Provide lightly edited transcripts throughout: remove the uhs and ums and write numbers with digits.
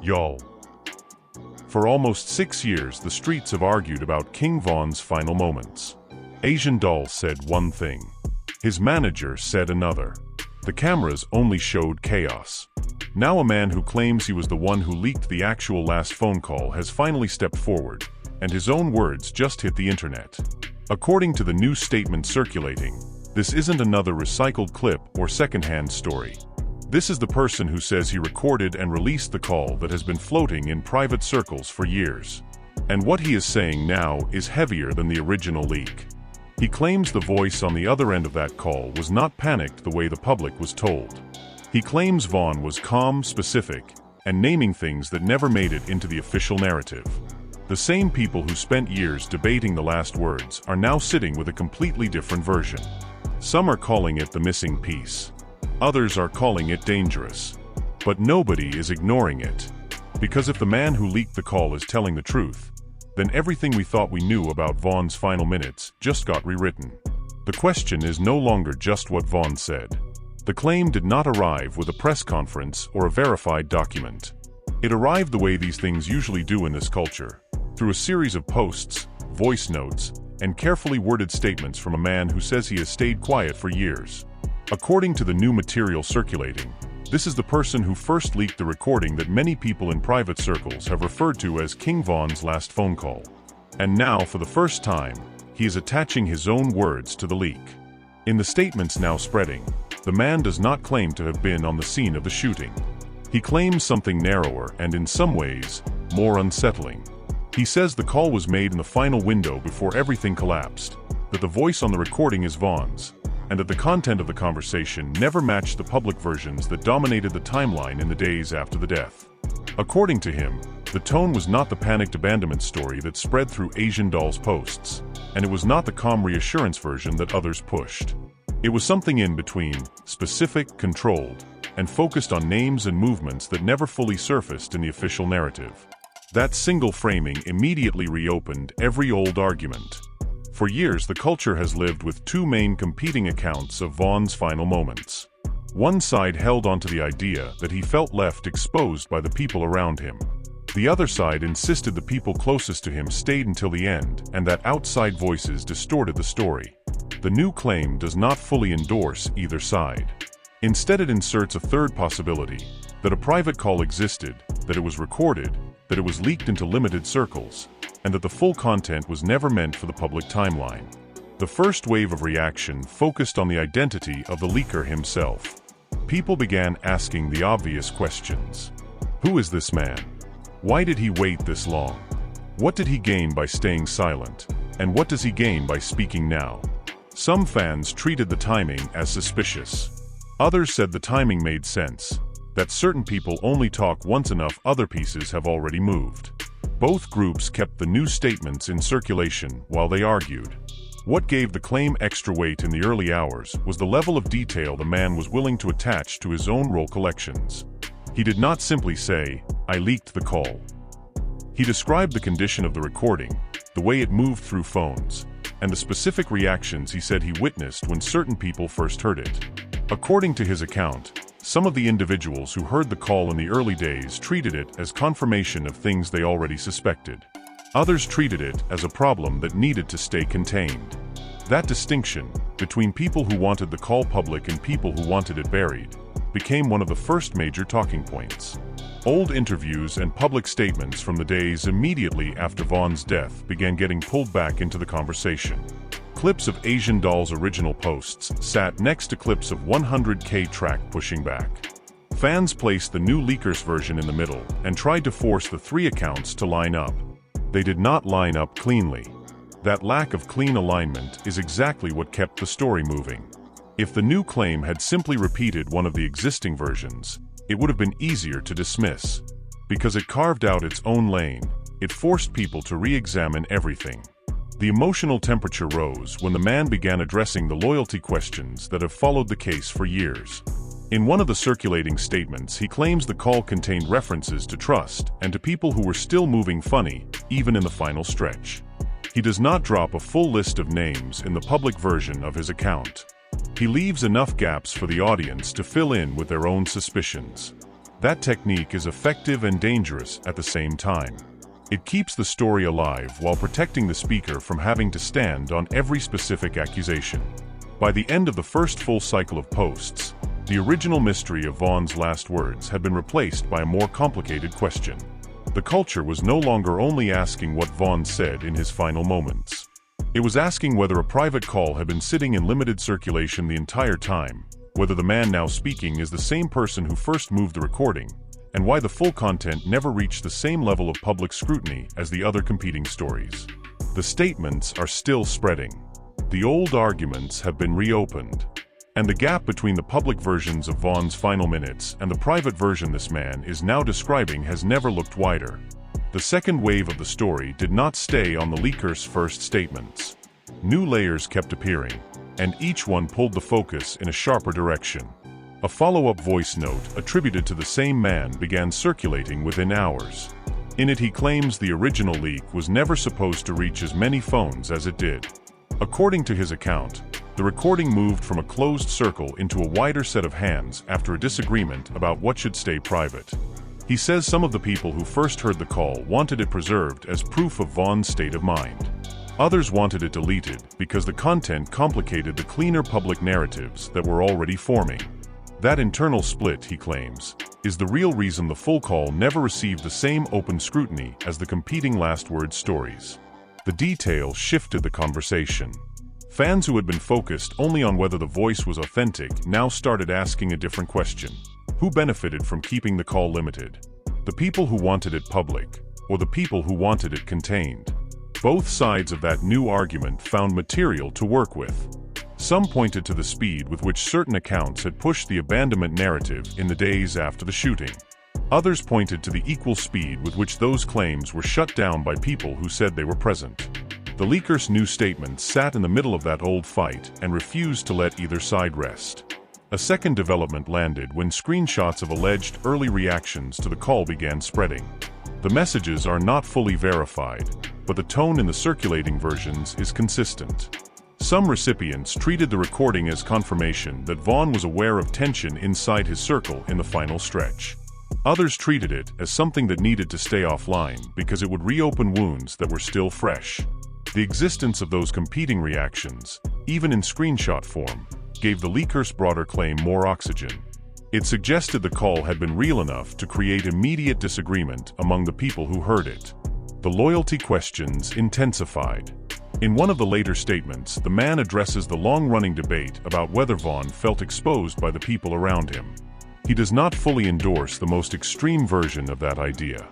Y'all. For almost 6 years, the streets have argued about King Von's final moments. Asian Doll said one thing. His manager said another. The cameras only showed chaos. Now a man who claims he was the one who leaked the actual last phone call has finally stepped forward, and his own words just hit the internet. According to the new statement circulating, this isn't another recycled clip or secondhand story. This is the person who says he recorded and released the call that has been floating in private circles for years. And what he is saying now is heavier than the original leak. He claims the voice on the other end of that call was not panicked the way the public was told. He claims Von was calm, specific, and naming things that never made it into the official narrative. The same people who spent years debating the last words are now sitting with a completely different version. Some are calling it the missing piece. Others are calling it dangerous. But nobody is ignoring it. Because if the man who leaked the call is telling the truth, then everything we thought we knew about Von's final minutes just got rewritten. The question is no longer just what Von said. The claim did not arrive with a press conference or a verified document. It arrived the way these things usually do in this culture, through a series of posts, voice notes, and carefully worded statements from a man who says he has stayed quiet for years. According to the new material circulating, this is the person who first leaked the recording that many people in private circles have referred to as King Von's last phone call. And now, for the first time, he is attaching his own words to the leak. In the statements now spreading, the man does not claim to have been on the scene of the shooting. He claims something narrower and, in some ways, more unsettling. He says the call was made in the final window before everything collapsed, that the voice on the recording is Von's, and that the content of the conversation never matched the public versions that dominated the timeline in the days after the death. According to him, the tone was not the panicked abandonment story that spread through Asian Doll's posts, and it was not the calm reassurance version that others pushed. It was something in between, specific, controlled, and focused on names and movements that never fully surfaced in the official narrative. That single framing immediately reopened every old argument. For years, the culture has lived with two main competing accounts of Von's final moments. One side held onto the idea that he felt left exposed by the people around him. The other side insisted the people closest to him stayed until the end, and that outside voices distorted the story. The new claim does not fully endorse either side. Instead, it inserts a third possibility, that a private call existed, that it was recorded, that it was leaked into limited circles, and that the full content was never meant for the public timeline. The first wave of reaction focused on the identity of the leaker himself. People began asking the obvious questions. Who is this man? Why did he wait this long? What did he gain by staying silent? And what does he gain by speaking now? Some fans treated the timing as suspicious. Others said the timing made sense, that certain people only talk once enough other pieces have already moved. Both groups kept the new statements in circulation while they argued. What gave the claim extra weight in the early hours was the level of detail the man was willing to attach to his own roll collections. He did not simply say, "I leaked the call." He described the condition of the recording, the way it moved through phones, and the specific reactions he said he witnessed when certain people first heard it. According to his account, some of the individuals who heard the call in the early days treated it as confirmation of things they already suspected. Others treated it as a problem that needed to stay contained. That distinction, between people who wanted the call public and people who wanted it buried, became one of the first major talking points. Old interviews and public statements from the days immediately after Von's death began getting pulled back into the conversation. Clips of Asian Doll's original posts sat next to clips of 100K track pushing back. Fans placed the new leaker's version in the middle and tried to force the three accounts to line up. They did not line up cleanly. That lack of clean alignment is exactly what kept the story moving. If the new claim had simply repeated one of the existing versions, it would have been easier to dismiss. Because it carved out its own lane, it forced people to re-examine everything. The emotional temperature rose when the man began addressing the loyalty questions that have followed the case for years. In one of the circulating statements, he claims the call contained references to trust and to people who were still moving funny, even in the final stretch. He does not drop a full list of names in the public version of his account. He leaves enough gaps for the audience to fill in with their own suspicions. That technique is effective and dangerous at the same time. It keeps the story alive while protecting the speaker from having to stand on every specific accusation. By the end of the first full cycle of posts, the original mystery of Vaughn's last words had been replaced by a more complicated question. The culture was no longer only asking what Vaughn said in his final moments. It was asking whether a private call had been sitting in limited circulation the entire time, whether the man now speaking is the same person who first moved the recording, and why the full content never reached the same level of public scrutiny as the other competing stories. The statements are still spreading. The old arguments have been reopened. And the gap between the public versions of Vaughn's final minutes and the private version this man is now describing has never looked wider. The second wave of the story did not stay on the leaker's first statements. New layers kept appearing, and each one pulled the focus in a sharper direction. A follow-up voice note attributed to the same man began circulating within hours. In it he claims the original leak was never supposed to reach as many phones as it did. According to his account, the recording moved from a closed circle into a wider set of hands after a disagreement about what should stay private. He says some of the people who first heard the call wanted it preserved as proof of Vaughn's state of mind. Others wanted it deleted because the content complicated the cleaner public narratives that were already forming. That internal split, he claims, is the real reason the full call never received the same open scrutiny as the competing last word stories. The detail shifted the conversation. Fans who had been focused only on whether the voice was authentic now started asking a different question. Who benefited from keeping the call limited? The people who wanted it public, or the people who wanted it contained? Both sides of that new argument found material to work with. Some pointed to the speed with which certain accounts had pushed the abandonment narrative in the days after the shooting. Others pointed to the equal speed with which those claims were shut down by people who said they were present. The leaker's new statement sat in the middle of that old fight and refused to let either side rest. A second development landed when screenshots of alleged early reactions to the call began spreading. The messages are not fully verified, but the tone in the circulating versions is consistent. Some recipients treated the recording as confirmation that Vaughn was aware of tension inside his circle in the final stretch. Others treated it as something that needed to stay offline because it would reopen wounds that were still fresh. The existence of those competing reactions, even in screenshot form, gave the leaker's broader claim more oxygen. It suggested the call had been real enough to create immediate disagreement among the people who heard it. The loyalty questions intensified. In one of the later statements, the man addresses the long-running debate about whether Vaughn felt exposed by the people around him. He does not fully endorse the most extreme version of that idea.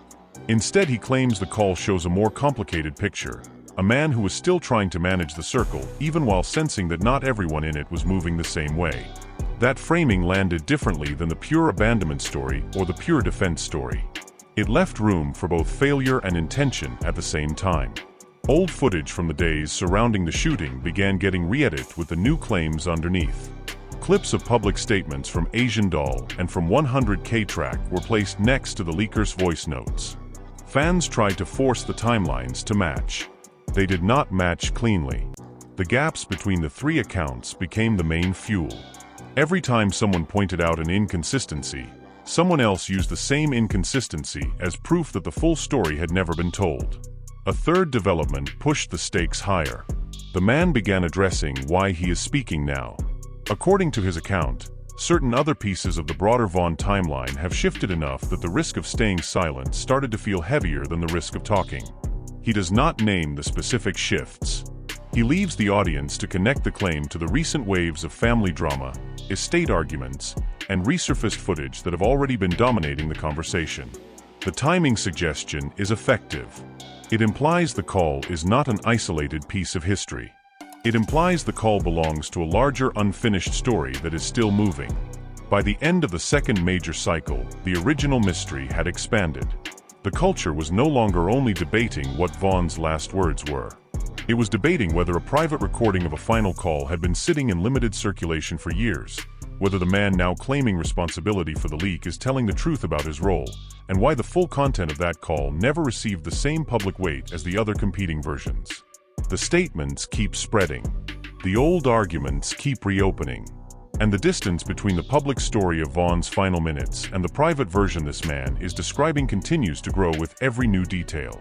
Instead, he claims the call shows a more complicated picture. A man who was still trying to manage the circle, even while sensing that not everyone in it was moving the same way. That framing landed differently than the pure abandonment story or the pure defense story. It left room for both failure and intention at the same time. Old footage from the days surrounding the shooting began getting re-edited with the new claims underneath. Clips of public statements from Asian Doll and from 100K Track were placed next to the leaker's voice notes. Fans tried to force the timelines to match. They did not match cleanly. The gaps between the three accounts became the main fuel. Every time someone pointed out an inconsistency, someone else used the same inconsistency as proof that the full story had never been told. A third development pushed the stakes higher. The man began addressing why he is speaking now. According to his account, certain other pieces of the broader Vaughn timeline have shifted enough that the risk of staying silent started to feel heavier than the risk of talking. He does not name the specific shifts. He leaves the audience to connect the claim to the recent waves of family drama, estate arguments, and resurfaced footage that have already been dominating the conversation. The timing suggestion is effective. It implies the call is not an isolated piece of history. It implies the call belongs to a larger unfinished story that is still moving. By the end of the second major cycle, the original mystery had expanded. The culture was no longer only debating what Vaughn's last words were. It was debating whether a private recording of a final call had been sitting in limited circulation for years, whether the man now claiming responsibility for the leak is telling the truth about his role, and why the full content of that call never received the same public weight as the other competing versions. The statements keep spreading. The old arguments keep reopening. And the distance between the public story of Vaughn's final minutes and the private version this man is describing continues to grow with every new detail.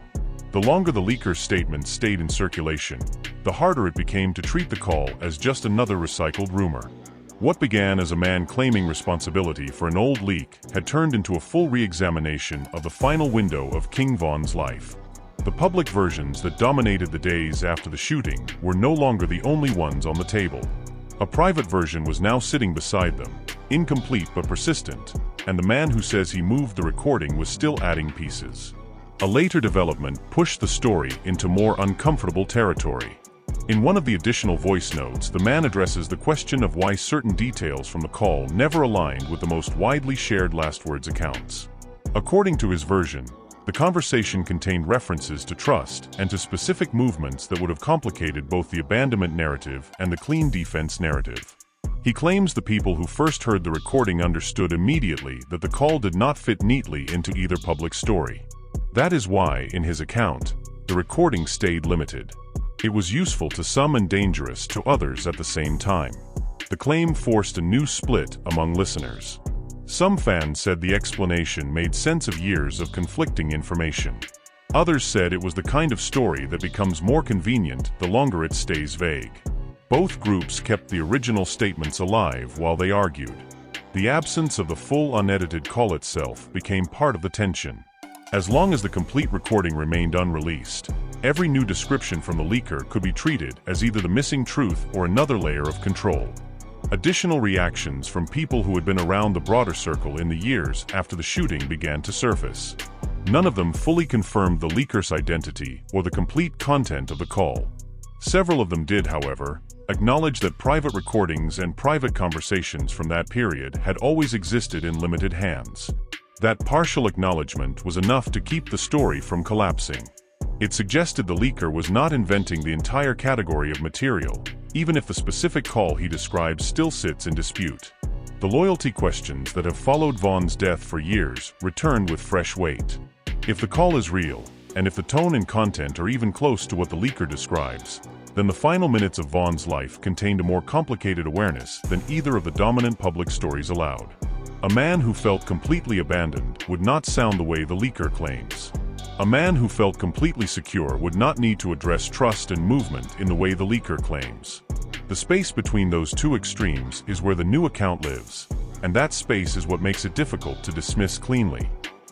The longer the leaker's statements stayed in circulation, the harder it became to treat the call as just another recycled rumor. What began as a man claiming responsibility for an old leak had turned into a full re-examination of the final window of King Vaughn's life. The public versions that dominated the days after the shooting were no longer the only ones on the table. A private version was now sitting beside them, incomplete but persistent, and the man who says he moved the recording was still adding pieces. A later development pushed the story into more uncomfortable territory. In one of the additional voice notes, the man addresses the question of why certain details from the call never aligned with the most widely shared last words accounts. According to his version, the conversation contained references to trust and to specific movements that would have complicated both the abandonment narrative and the clean defense narrative. He claims the people who first heard the recording understood immediately that the call did not fit neatly into either public story. That is why, in his account, the recording stayed limited. It was useful to some and dangerous to others at the same time. The claim forced a new split among listeners. Some fans said the explanation made sense of years of conflicting information. Others said it was the kind of story that becomes more convenient the longer it stays vague. Both groups kept the original statements alive while they argued. The absence of the full unedited call itself became part of the tension. As long as the complete recording remained unreleased, every new description from the leaker could be treated as either the missing truth or another layer of control. Additional reactions from people who had been around the broader circle in the years after the shooting began to surface. None of them fully confirmed the leaker's identity or the complete content of the call. Several of them did, however, acknowledge that private recordings and private conversations from that period had always existed in limited hands. That partial acknowledgement was enough to keep the story from collapsing. It suggested the leaker was not inventing the entire category of material, even if the specific call he describes still sits in dispute. The loyalty questions that have followed Vaughn's death for years returned with fresh weight. If the call is real, and if the tone and content are even close to what the leaker describes, then the final minutes of Vaughn's life contained a more complicated awareness than either of the dominant public stories allowed. A man who felt completely abandoned would not sound the way the leaker claims. A man who felt completely secure would not need to address trust and movement in the way the leaker claims. The space between those two extremes is where the new account lives, and that space is what makes it difficult to dismiss cleanly.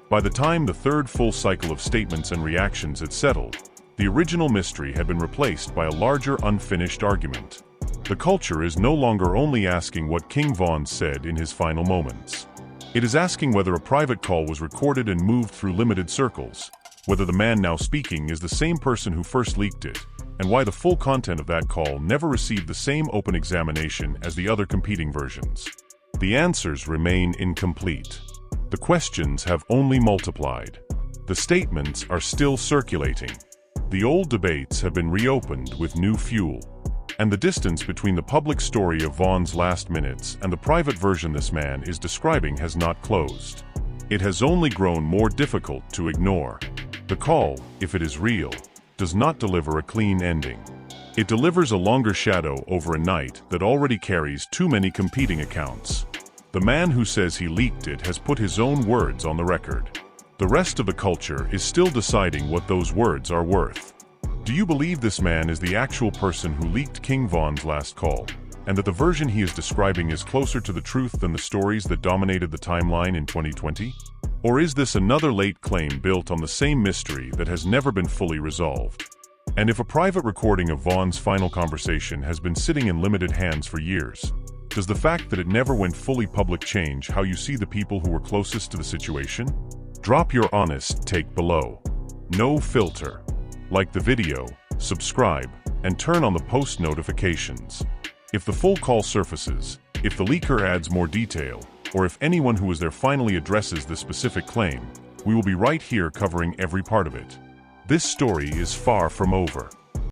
By the time the third full cycle of statements and reactions had settled, the original mystery had been replaced by a larger unfinished argument. The culture is no longer only asking what King Vaughn said in his final moments. It is asking whether a private call was recorded and moved through limited circles, whether the man now speaking is the same person who first leaked it, and why the full content of that call never received the same open examination as the other competing versions. The answers remain incomplete. The questions have only multiplied. The statements are still circulating. The old debates have been reopened with new fuel. And the distance between the public story of Vaughn's last minutes and the private version this man is describing has not closed. It has only grown more difficult to ignore. The call, if it is real, does not deliver a clean ending. It delivers a longer shadow over a night that already carries too many competing accounts. The man who says he leaked it has put his own words on the record. The rest of the culture is still deciding what those words are worth. Do you believe this man is the actual person who leaked King Vaughn's last call, and that the version he is describing is closer to the truth than the stories that dominated the timeline in 2020? Or is this another late claim built on the same mystery that has never been fully resolved? And if a private recording of Vaughn's final conversation has been sitting in limited hands for years, does the fact that it never went fully public change how you see the people who were closest to the situation? Drop your honest take below. No filter. Like the video, subscribe, and turn on the post notifications. If the full call surfaces, if the leaker adds more detail, or if anyone who was there finally addresses the specific claim, we will be right here covering every part of it. This story is far from over.